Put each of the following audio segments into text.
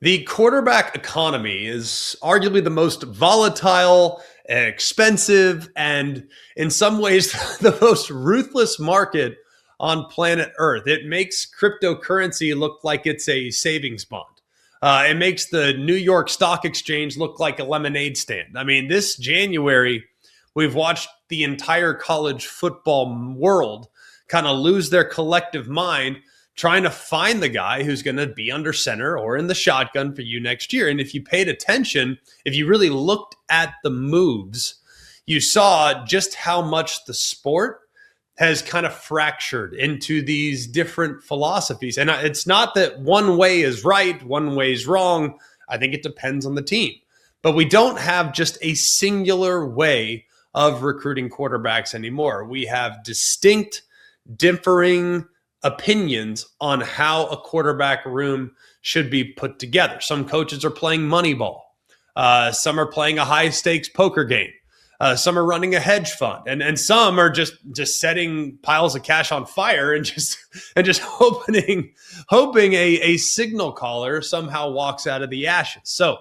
The quarterback economy is arguably the most volatile, expensive, and in some ways the most ruthless market on planet Earth. It makes cryptocurrency look like it's a savings bond. It makes the New York Stock Exchange look like a lemonade stand. I mean, this January, we've watched the entire college football world kind of lose their collective mind trying to find the guy who's going to be under center or in the shotgun for you next year. And if you paid attention, if you really looked at the moves, you saw just how much the sport has kind of fractured into these different philosophies. And it's not that one way is right, one way is wrong. I think it depends on the team. But we don't have just a singular way of recruiting quarterbacks anymore. We have distinct, differing opinions on how a quarterback room should be put together. Some coaches are playing Moneyball. Some are playing a high stakes poker game. Some are running a hedge fund, and some are just setting piles of cash on fire and just hoping a signal caller somehow walks out of the ashes. So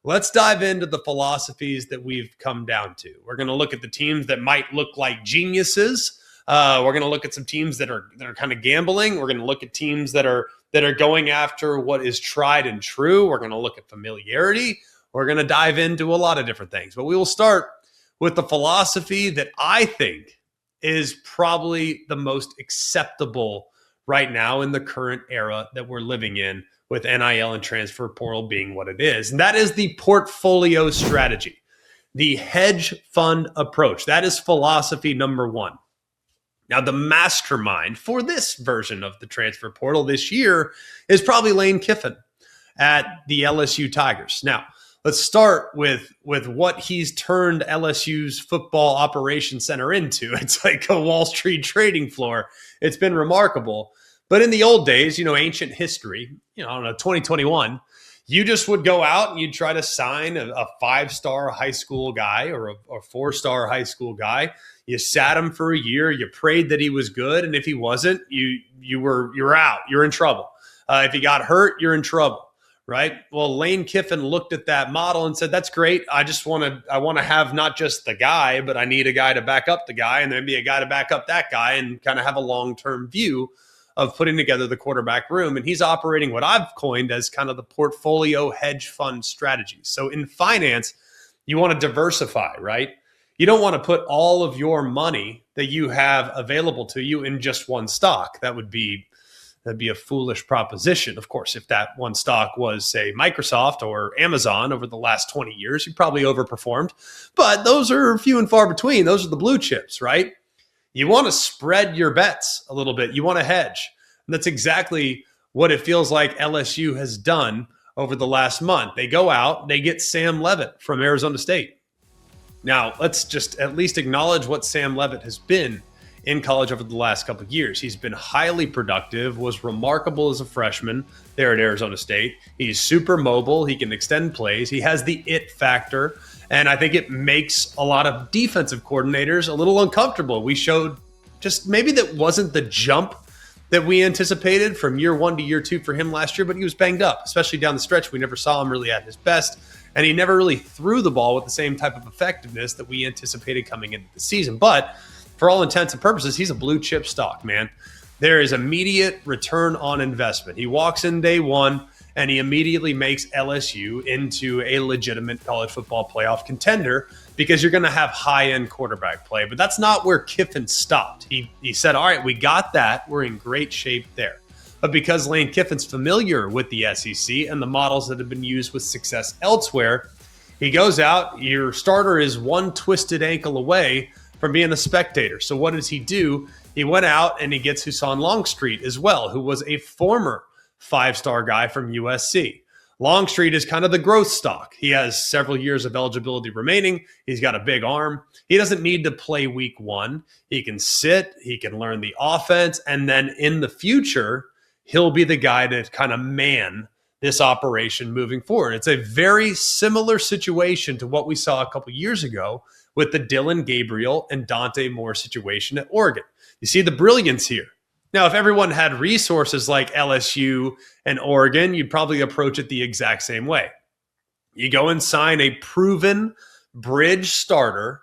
let's dive into the philosophies that we've come down to. We're going to look at the teams that might look like geniuses. We're going to look at some teams that are kind of gambling. We're going to look at teams that are going after what is tried and true. We're going to look at familiarity. We're going to dive into a lot of different things. But we will start with the philosophy that I think is probably the most acceptable right now in the current era that we're living in, with NIL and transfer portal being what it is. And that is the portfolio strategy, the hedge fund approach. That is philosophy number one. Now, the mastermind for this version of the transfer portal this year is probably Lane Kiffin at the LSU Tigers. Now, let's start with what he's turned LSU's football operations center into. It's like a Wall Street trading floor. It's been remarkable. But in the old days, ancient history, I don't know, 2021, you just would go out and you'd try to sign a five-star high school guy or a four-star high school guy. You sat him for a year. You prayed that he was good, and if he wasn't, you're out. You're in trouble. If he got hurt, you're in trouble, right? Well, Lane Kiffin looked at that model and said, "That's great. I want to have not just the guy, but I need a guy to back up the guy, and then be a guy to back up that guy, and kind of have a long-term view of putting together the quarterback room." And he's operating what I've coined as kind of the portfolio hedge fund strategy. So in finance, you want to diversify, right? You don't want to put all of your money that you have available to you in just one stock. That'd be a foolish proposition. Of course, if that one stock was, say, Microsoft or Amazon over the last 20 years, you probably overperformed. But those are few and far between. Those are the blue chips, right? You want to spread your bets a little bit. You want to hedge. And that's exactly what it feels like LSU has done over the last month. They go out, they get Sam Leavitt from Arizona State. Now, let's just at least acknowledge what Sam Leavitt has been in college over the last couple of years. He's been highly productive, was remarkable as a freshman there at Arizona State. He's super mobile. He can extend plays. He has the it factor. And I think it makes a lot of defensive coordinators a little uncomfortable. We showed just maybe that wasn't the jump that we anticipated from year one to year two for him last year, but he was banged up, especially down the stretch. We never saw him really at his best. And he never really threw the ball with the same type of effectiveness that we anticipated coming into the season. But for all intents and purposes, he's a blue chip stock, man. There is immediate return on investment. He walks in day one and he immediately makes LSU into a legitimate college football playoff contender because you're going to have high-end quarterback play. But that's not where Kiffin stopped. He said, all right, we got that. We're in great shape there. But because Lane Kiffin's familiar with the SEC and the models that have been used with success elsewhere, he goes out. Your starter is one twisted ankle away from being a spectator. So what does he do? He went out and he gets Hassan Longstreet as well, who was a former five-star guy from USC. Longstreet is kind of the growth stock. He has several years of eligibility remaining. He's got a big arm. He doesn't need to play week one. He can sit. He can learn the offense. And then in the future, he'll be the guy to kind of man this operation moving forward. It's a very similar situation to what we saw a couple years ago with the Dylan Gabriel and Dante Moore situation at Oregon. You see the brilliance here. Now, if everyone had resources like LSU and Oregon, you'd probably approach it the exact same way. You go and sign a proven bridge starter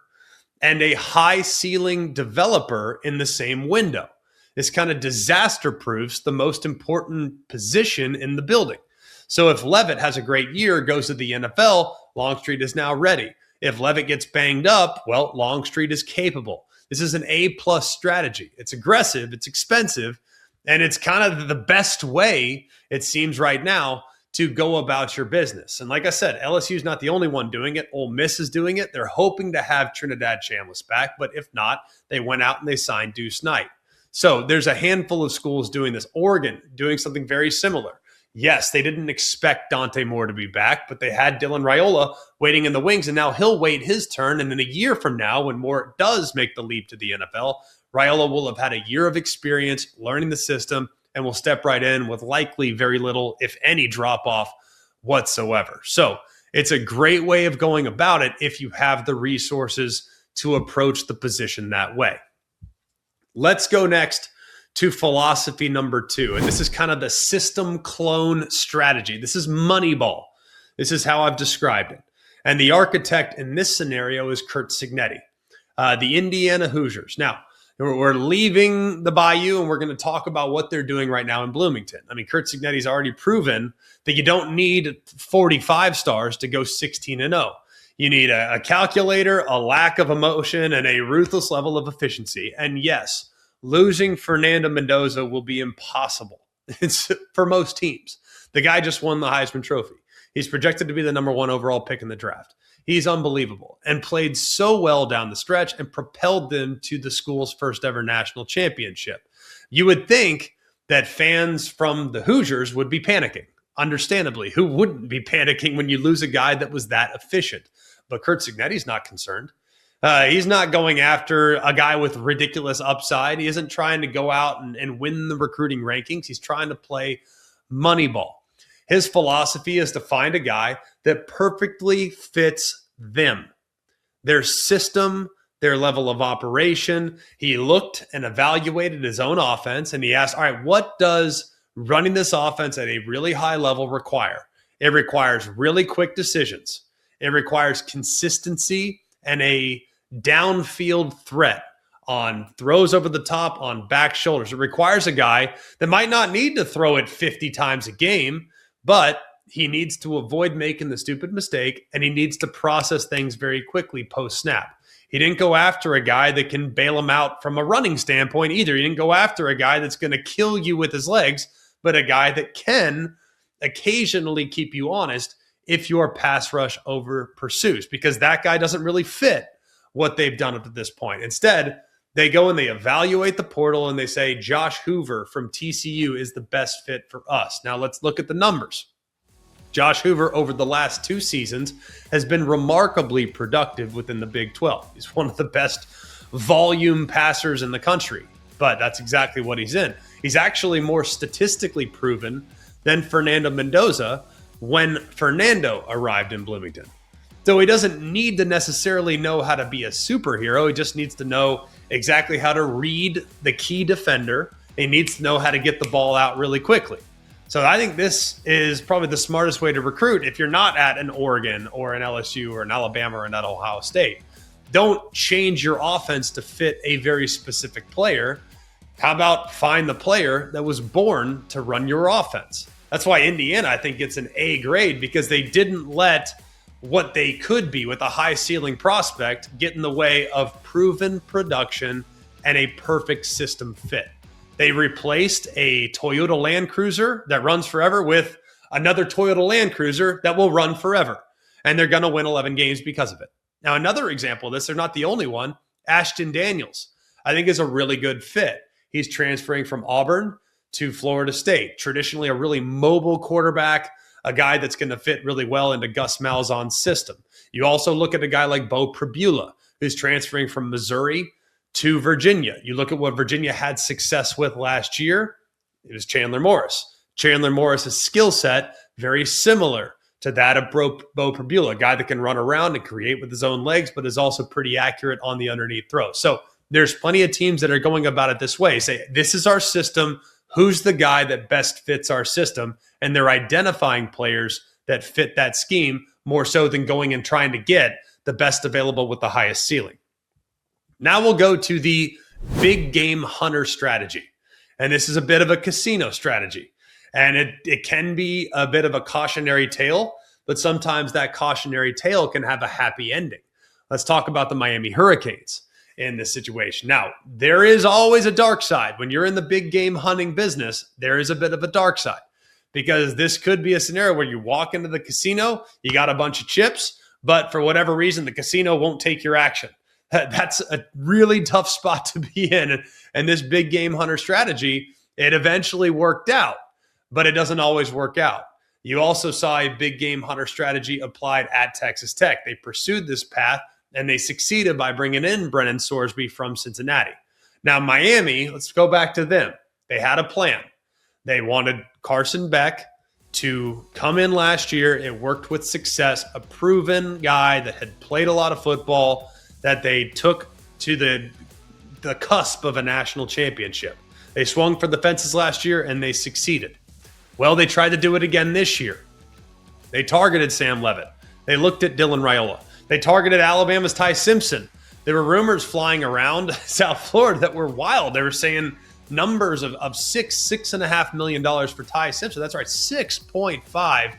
and a high ceiling developer in the same window. This kind of disaster proofs the most important position in the building. So if Levitt has a great year, goes to the NFL, Longstreet is now ready. If Levitt gets banged up, well, Longstreet is capable. This is an A-plus strategy. It's aggressive, it's expensive, and it's kind of the best way, it seems right now, to go about your business. And like I said, LSU is not the only one doing it. Ole Miss is doing it. They're hoping to have Trinidad Chambliss back, but if not, they went out and they signed Deuce Knight. So there's a handful of schools doing this. Oregon doing something very similar. Yes, they didn't expect Dante Moore to be back, but they had Dylan Raiola waiting in the wings, and now he'll wait his turn. And in a year from now, when Moore does make the leap to the NFL, Raiola will have had a year of experience learning the system and will step right in with likely very little, if any, drop-off whatsoever. So it's a great way of going about it if you have the resources to approach the position that way. Let's go next to philosophy number 2. And this is kind of the system clone strategy. This is Moneyball. This is how I've described it. And the architect in this scenario is Curt Cignetti, the Indiana Hoosiers. Now, we're leaving the Bayou and we're going to talk about what they're doing right now in Bloomington. I mean, Curt Cignetti's already proven that you don't need 45 stars to go 16-0. You need a calculator, a lack of emotion, and a ruthless level of efficiency. And yes, losing Fernando Mendoza will be impossible. It's for most teams. The guy just won the Heisman Trophy. He's projected to be the number 1 overall pick in the draft. He's unbelievable and played so well down the stretch and propelled them to the school's first ever national championship. You would think that fans from the Hoosiers would be panicking. Understandably, who wouldn't be panicking when you lose a guy that was that efficient? But Curt Cignetti's not concerned. He's not going after a guy with ridiculous upside. He isn't trying to go out and win the recruiting rankings. He's trying to play Moneyball. His philosophy is to find a guy that perfectly fits them, their system, their level of operation. He looked and evaluated his own offense, and he asked, all right, what does running this offense at a really high level require? It requires really quick decisions. It requires consistency and a downfield threat on throws over the top, on back shoulders. It requires a guy that might not need to throw it 50 times a game, but he needs to avoid making the stupid mistake, and he needs to process things very quickly post-snap. He didn't go after a guy that can bail him out from a running standpoint either. He didn't go after a guy that's going to kill you with his legs, but a guy that can occasionally keep you honest if your pass rush over pursues, because that guy doesn't really fit what they've done up to this point. Instead, they go and they evaluate the portal and they say, Josh Hoover from TCU is the best fit for us. Now let's look at the numbers. Josh Hoover over the last 2 seasons has been remarkably productive within the Big 12. He's one of the best volume passers in the country, but that's exactly what he's in. He's actually more statistically proven than Fernando Mendoza when Fernando arrived in Bloomington. So he doesn't need to necessarily know how to be a superhero. He just needs to know exactly how to read the key defender. He needs to know how to get the ball out really quickly. So I think this is probably the smartest way to recruit if you're not at an Oregon or an LSU or an Alabama or an Ohio State. Don't change your offense to fit a very specific player. How about find the player that was born to run your offense? That's why Indiana, I think, gets an A grade, because they didn't let what they could be with a high ceiling prospect get in the way of proven production and a perfect system fit. They replaced a Toyota Land Cruiser that runs forever with another Toyota Land Cruiser that will run forever. And they're going to win 11 games because of it. Now, another example of this, they're not the only one. Ashton Daniels, I think, is a really good fit. He's transferring from Auburn to Florida State. Traditionally a really mobile quarterback, a guy that's going to fit really well into Gus Malzahn's system. You also look at a guy like Bo Pribula, who's transferring from Missouri to Virginia. You look at what Virginia had success with last year. It was Chandler Morris. Chandler Morris's skill set, very similar to that of Bo Pribula, a guy that can run around and create with his own legs, but is also pretty accurate on the underneath throw. So there's plenty of teams that are going about it this way. Say, this is our system. Who's the guy that best fits our system? And they're identifying players that fit that scheme more so than going and trying to get the best available with the highest ceiling. Now we'll go to the big game hunter strategy. And this is a bit of a casino strategy. And it can be a bit of a cautionary tale, but sometimes that cautionary tale can have a happy ending. Let's talk about the Miami Hurricanes in this situation. Now, there is always a dark side. When you're in the big game hunting business, there is a bit of a dark side, because this could be a scenario where you walk into the casino, you got a bunch of chips, but for whatever reason, the casino won't take your action. That's a really tough spot to be in. And this big game hunter strategy, it eventually worked out, but it doesn't always work out. You also saw a big game hunter strategy applied at Texas Tech. They pursued this path and they succeeded by bringing in Brennan Sorsby from Cincinnati. Now, Miami, let's go back to them. They had a plan. They wanted Carson Beck to come in last year. It worked with success, a proven guy that had played a lot of football, that they took to the cusp of a national championship. They swung for the fences last year and they succeeded. Well, they tried to do it again this year. They targeted Sam Levitt. They looked at Dylan Raiola. They targeted Alabama's Ty Simpson. There were rumors flying around South Florida that were wild. They were saying numbers of $6.5 million for Ty Simpson. That's right, $6.5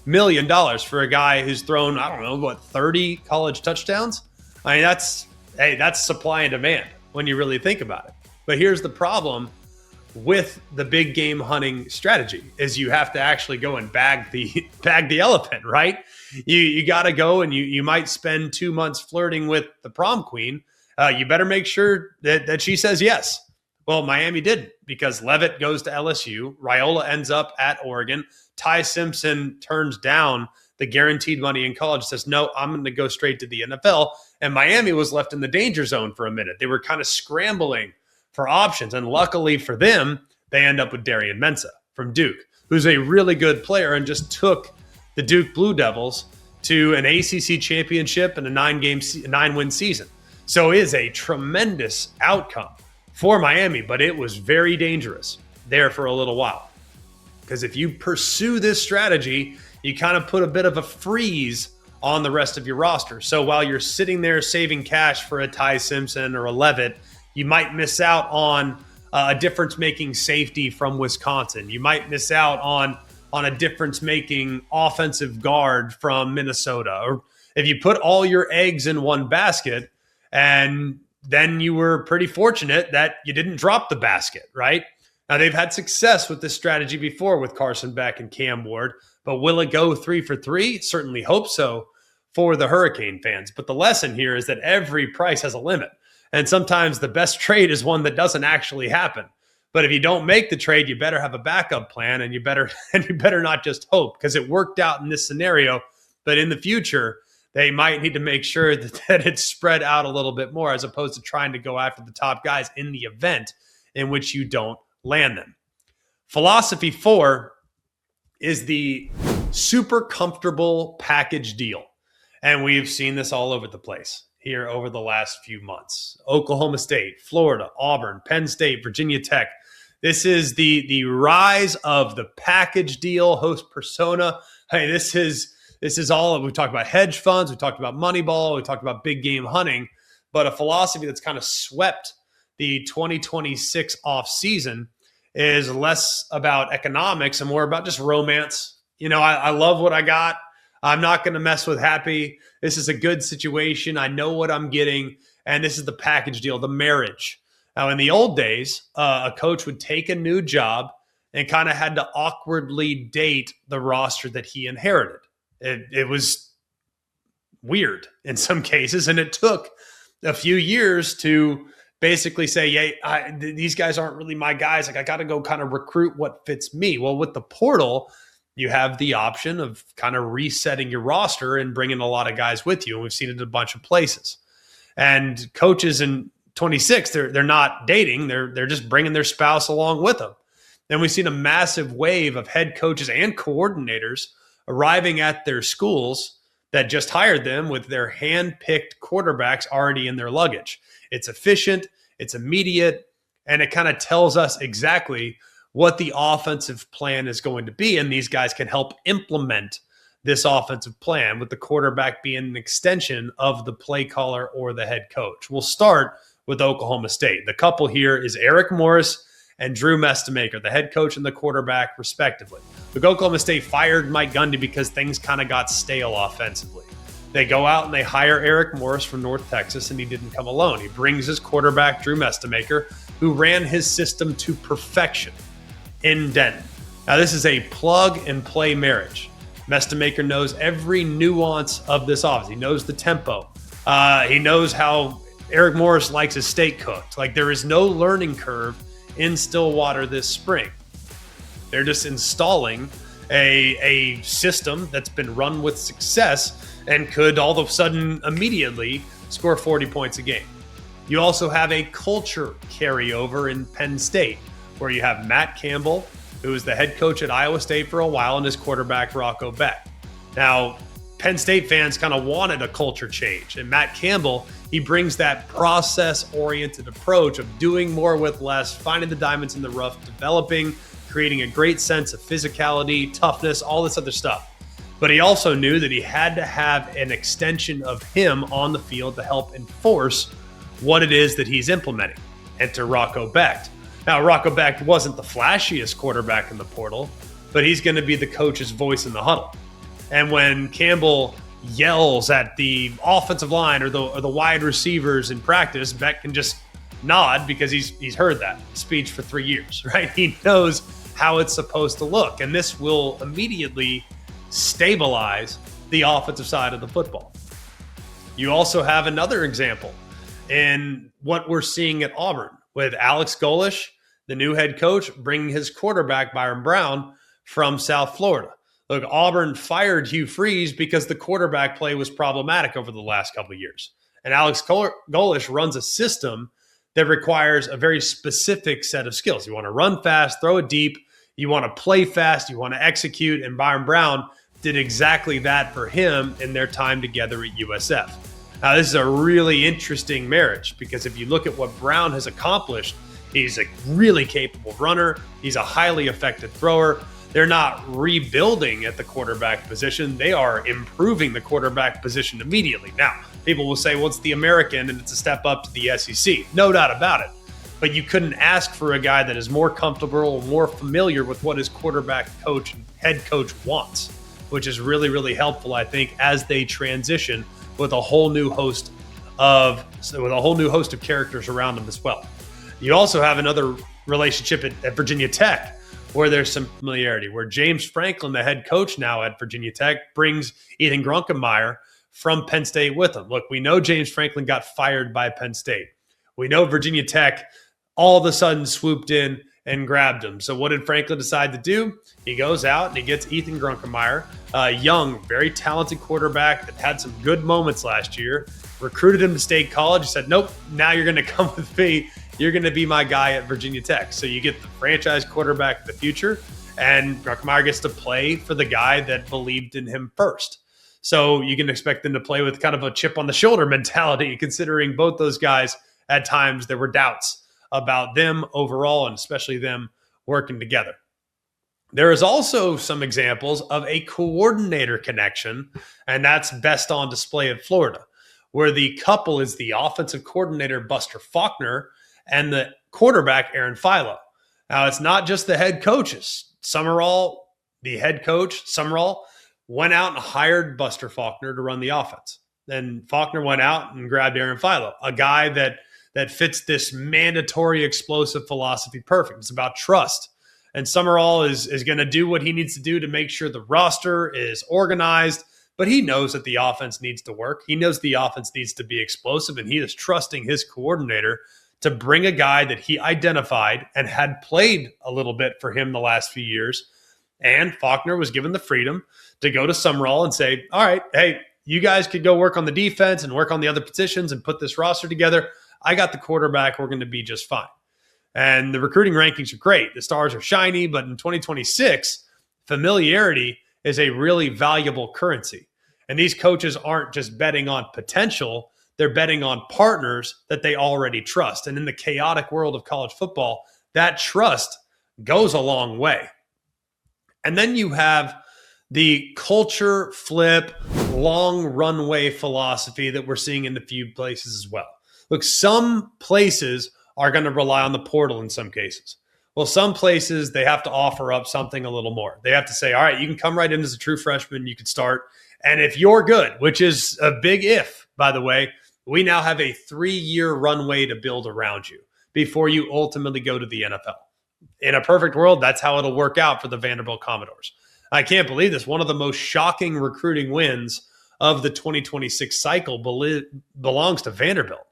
million for a guy who's thrown, 30 college touchdowns? I mean, that's supply and demand when you really think about it. But here's the problem with the big game hunting strategy is you have to actually go and bag the elephant, right? You got to go and you might spend 2 months flirting with the prom queen. You better make sure that she says yes. Well, Miami didn't, because Levitt goes to LSU. Raiola ends up at Oregon. Ty Simpson turns down the guaranteed money in college, says, no, I'm going to go straight to the NFL. And Miami was left in the danger zone for a minute. They were kind of scrambling for options. And luckily for them, they end up with Darian Mensah from Duke, who's a really good player and just took the Duke Blue Devils to an ACC championship and a 9-win season. So it is a tremendous outcome for Miami, but it was very dangerous there for a little while. Because if you pursue this strategy, you kind of put a bit of a freeze on the rest of your roster. So while you're sitting there saving cash for a Ty Simpson or a Levitt, you might miss out on a difference-making safety from Wisconsin. You might miss out on a difference-making offensive guard from Minnesota. Or if you put all your eggs in one basket, and then you were pretty fortunate that you didn't drop the basket, right? Now, they've had success with this strategy before with Carson Beck and Cam Ward, but will it go 3 for 3? Certainly hope so for the Hurricane fans. But the lesson here is that every price has a limit. And sometimes the best trade is one that doesn't actually happen. But if you don't make the trade, you better have a backup plan, and you better not just hope, because it worked out in this scenario. But in the future, they might need to make sure that it's spread out a little bit more, as opposed to trying to go after the top guys in the event in which you don't land them. Philosophy 4 is the super comfortable package deal. And we've seen this all over the place here over the last few months. Oklahoma State, Florida, Auburn, Penn State, Virginia Tech. This is the rise of the package deal, host persona. Hey, this is all, we talked about hedge funds, we talked about Moneyball, we talked about big game hunting, but a philosophy that's kind of swept the 2026 off season is less about economics and more about just romance. I love what I got. I'm not going to mess with happy. This is a good situation. I know what I'm getting. And this is the package deal, the marriage. Now, in the old days, a coach would take a new job and kind of had to awkwardly date the roster that he inherited. It was weird in some cases. And it took a few years to basically say, yeah, these guys aren't really my guys. Like, I got to go kind of recruit what fits me. Well, with the portal, you have the option of kind of resetting your roster and bringing a lot of guys with you. And we've seen it in a bunch of places. And coaches in 26, they're not dating. They're just bringing their spouse along with them. And we've seen a massive wave of head coaches and coordinators arriving at their schools that just hired them with their hand-picked quarterbacks already in their luggage. It's efficient, it's immediate, and it kind of tells us exactly what the offensive plan is going to be. And these guys can help implement this offensive plan, with the quarterback being an extension of the play caller or the head coach. We'll start with Oklahoma State. The couple here is Eric Morris and Drew Mestemaker, the head coach and the quarterback, respectively. Look, Oklahoma State fired Mike Gundy because things kind of got stale offensively. They go out and they hire Eric Morris from North Texas, and he didn't come alone. He brings his quarterback, Drew Mestemaker, who ran his system to perfection in Denton. Now, this is a plug-and-play marriage. Mestemaker knows every nuance of this offense. He knows the tempo. He knows how Eric Morris likes his steak cooked. Like, there is no learning curve in Stillwater this spring. They're just installing a system that's been run with success and could all of a sudden immediately score 40 points a game. You also have a culture carryover in Penn State, where you have Matt Campbell, who was the head coach at Iowa State for a while, and his quarterback, Rocco Beck. Now, Penn State fans kind of wanted a culture change, and Matt Campbell, he brings that process-oriented approach of doing more with less, finding the diamonds in the rough, developing, creating a great sense of physicality, toughness, all this other stuff. But he also knew that he had to have an extension of him on the field to help enforce what it is that he's implementing. Enter Rocco Beck. Now, Rocco Beck wasn't the flashiest quarterback in the portal, but he's going to be the coach's voice in the huddle. And when Campbell yells at the offensive line or the wide receivers in practice, Beck can just nod because he's heard that speech for 3 years, right? He knows how it's supposed to look, and this will immediately stabilize the offensive side of the football. You also have another example in what we're seeing at Auburn with Alex Golesh, the new head coach, bringing his quarterback, Byron Brown, from South Florida. Look, Auburn fired Hugh Freeze because the quarterback play was problematic over the last couple of years. And Alex Golesh runs a system that requires a very specific set of skills. You want to run fast, throw it deep, you want to play fast, you want to execute, and Byron Brown did exactly that for him in their time together at USF. Now, this is a really interesting marriage because if you look at what Brown has accomplished, he's a really capable runner. He's a highly effective thrower. They're not rebuilding at the quarterback position. They are improving the quarterback position immediately. Now, people will say, well, it's the American and it's a step up to the SEC. No doubt about it. But you couldn't ask for a guy that is more comfortable or more familiar with what his quarterback coach and head coach wants, which is really, really helpful, I think, as they transition with a whole new host of characters around them as well. You also have another relationship at Virginia Tech where there's some familiarity, where James Franklin, the head coach now at Virginia Tech, brings Ethan Grunkemeyer from Penn State with him. Look, we know James Franklin got fired by Penn State. We know Virginia Tech all of a sudden swooped in and grabbed him. So what did Franklin decide to do? He goes out and he gets Ethan Grunkemeyer, a young, very talented quarterback that had some good moments last year, recruited him to State College. He said, nope, now you're going to come with me. You're going to be my guy at Virginia Tech. So you get the franchise quarterback of the future, and Grunkemeyer gets to play for the guy that believed in him first. So you can expect them to play with kind of a chip on the shoulder mentality, considering both those guys at times there were doubts about them overall, and especially them working together. There is also some examples of a coordinator connection, and that's best on display at Florida, where the couple is the offensive coordinator, Buster Faulkner, and the quarterback, Aaron Philo. Now, it's not just the head coaches. Summerall, the head coach, Summerall, went out and hired Buster Faulkner to run the offense. Then Faulkner went out and grabbed Aaron Philo, a guy that fits this mandatory explosive philosophy perfect. It's about trust. And Summerall is going to do what he needs to do to make sure the roster is organized, but he knows that the offense needs to work. He knows the offense needs to be explosive, and he is trusting his coordinator to bring a guy that he identified and had played a little bit for him the last few years. And Faulkner was given the freedom to go to Summerall and say, all right, hey, you guys could go work on the defense and work on the other positions and put this roster together. I got the quarterback. We're going to be just fine. And the recruiting rankings are great. The stars are shiny, but in 2026, familiarity is a really valuable currency. And these coaches aren't just betting on potential, they're betting on partners that they already trust. And in the chaotic world of college football, that trust goes a long way. And then you have the culture flip, long runway philosophy that we're seeing in a few places as well. Look, some places are going to rely on the portal in some cases. Well, some places, they have to offer up something a little more. They have to say, all right, you can come right in as a true freshman, you can start. And if you're good, which is a big if, by the way, we now have a 3-year runway to build around you before you ultimately go to the NFL. In a perfect world, that's how it'll work out for the Vanderbilt Commodores. I can't believe this. One of the most shocking recruiting wins of the 2026 cycle belongs to Vanderbilt.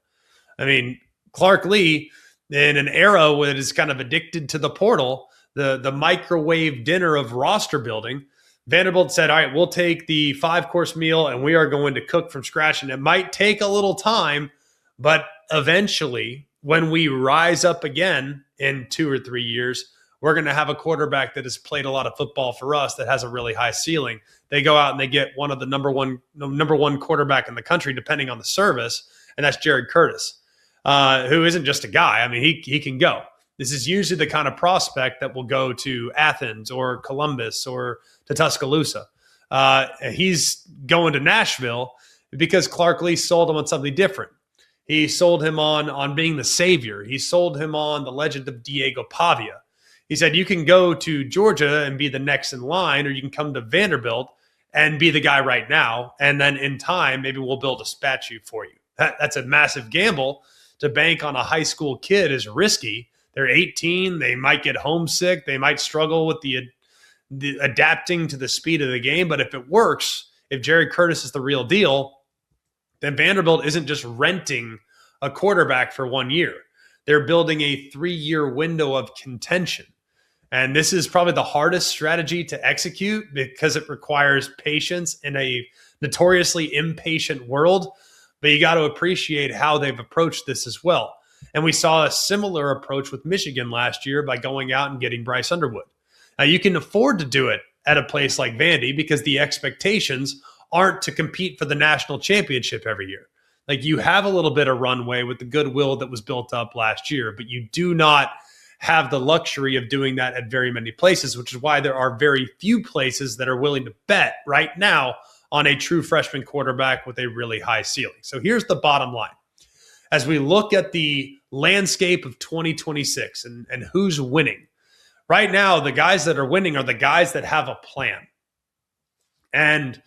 I mean, Clark Lee, in an era that is kind of addicted to the portal, the microwave dinner of roster building, Vanderbilt said, all right, we'll take the 5-course meal and we are going to cook from scratch. And it might take a little time, but eventually, when we rise up again in 2 or 3 years, we're going to have a quarterback that has played a lot of football for us that has a really high ceiling. They go out and they get one of the number one quarterback in the country, depending on the service, and that's Jared Curtis, who isn't just a guy. I mean, he can go. This is usually the kind of prospect that will go to Athens or Columbus or to Tuscaloosa. He's going to Nashville because Clark Lee sold him on something different. He sold him on being the savior. He sold him on the legend of Diego Pavia. He said, you can go to Georgia and be the next in line, or you can come to Vanderbilt and be the guy right now. And then in time, maybe we'll build a statue for you. That's a massive gamble. To bank on a high school kid is risky. They're 18. They might get homesick. They might struggle with the adapting to the speed of the game. But if it works, if Jared Curtis is the real deal, then Vanderbilt isn't just renting a quarterback for 1 year. They're building a 3-year window of contention. And this is probably the hardest strategy to execute because it requires patience in a notoriously impatient world. But you got to appreciate how they've approached this as well. And we saw a similar approach with Michigan last year by going out and getting Bryce Underwood. Now, you can afford to do it at a place like Vandy because the expectations aren't to compete for the national championship every year. Like, you have a little bit of runway with the goodwill that was built up last year, but you do not have the luxury of doing that at very many places, which is why there are very few places that are willing to bet right now on a true freshman quarterback with a really high ceiling. So here's the bottom line. As we look at the landscape of 2026 and who's winning, right now, the guys that are winning are the guys that have a plan. And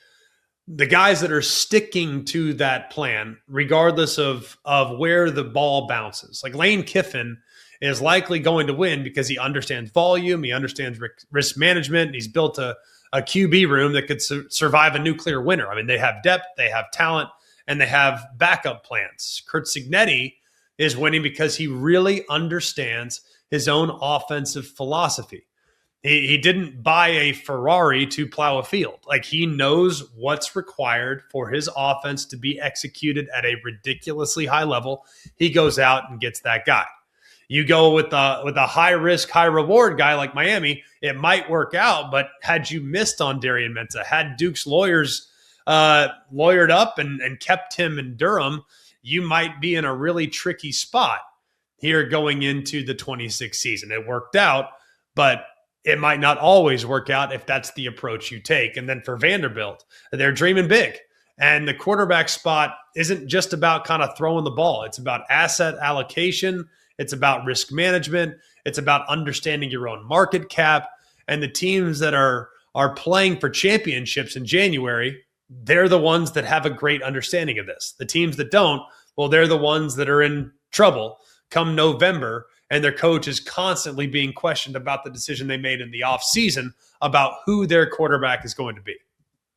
the guys that are sticking to that plan, regardless of where the ball bounces. Like Lane Kiffin is likely going to win because he understands volume, he understands risk management, and he's built a QB room that could survive a nuclear winter. I mean, they have depth, they have talent, and they have backup plans. Curt Cignetti is winning because he really understands his own offensive philosophy. He didn't buy a Ferrari to plow a field. Like, he knows what's required for his offense to be executed at a ridiculously high level. He goes out and gets that guy. You go with a high risk, high reward guy like Miami, it might work out. But had you missed on Darian Mensah, had Duke's lawyers lawyered up and kept him in Durham, you might be in a really tricky spot here going into the 26 season. It worked out, but it might not always work out if that's the approach you take. And then for Vanderbilt, they're dreaming big. And the quarterback spot isn't just about kind of throwing the ball. It's about asset allocation. It's about risk management. It's about understanding your own market cap. And the teams that are playing for championships in January, they're the ones that have a great understanding of this. The teams that don't, well, they're the ones that are in trouble come November, and their coach is constantly being questioned about the decision they made in the offseason about who their quarterback is going to be.